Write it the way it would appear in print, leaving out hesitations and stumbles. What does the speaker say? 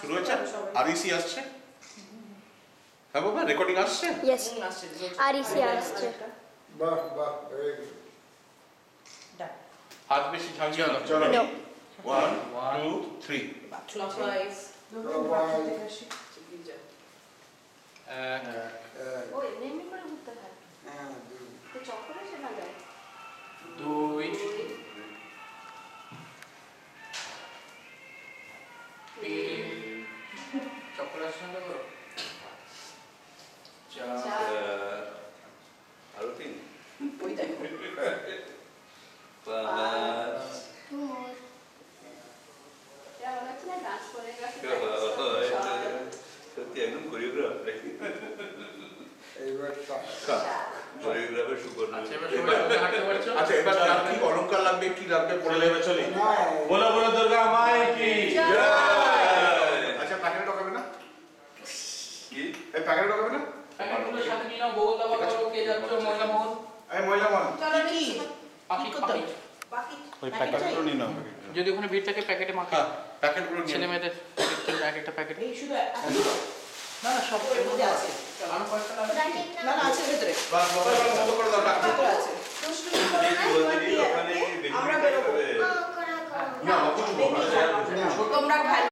শুরু হচ্ছে আরইসি আসছে হ্যাঁ বাবা রেকর্ডিং আসছে ইয়েস আরইসি আসছে বাহ বাহ ভেরি গুড হাত বেশি ঝাঁকিও না চলো নো 1 2 3 Clockwise. ও এমনি করে ঘুরতে থাকে তো চক্করে শোনা যায় 2 চক্করের সঙ্গে করো 4 আরো 3 ওই দেখো 5 ডান্স করে সত্যি একদম কোরিওগ্রাফ এইবার কোরিওগ্রাফের সুপর্ণ আচ্ছা এবার সবাই হাঁটতে পারছো আচ্ছা এবার কার কি অলংকার লাগবে কি লাগবে বলে নেবে চলি বলো বলো দুর্গা মাই কি আচ্ছা প্যাকেটে ঢোকাবে না কি এই প্যাকেটে ঢোকাবে না প্যাকেটগুলোর সাথে নিয়ে নাও বউ দাবা করো কে যাচ্ছ মহিলা মোহন এই মহিলা মান কি পাকিট পাকিট বাকি ওই প্যাকেটগুলো নিয়ে নাও যদি ওখানে ভিড় থাকে প্যাকেটে মাখা হ্যাঁ প্যাকেটগুলো নিয়ে ছেলে মেয়েদের প্যাকেট এক একটা প্যাকেট এই শুধু না না সব এর মধ্যে আছে আমি কয়েকটা লাগবে না না আছে ভেতরে বাস বাবা বন্ধ করে দাও ভেতরে আছে ওখানে আমরা বেরোবো না কিছু বলো না তোমরা খাই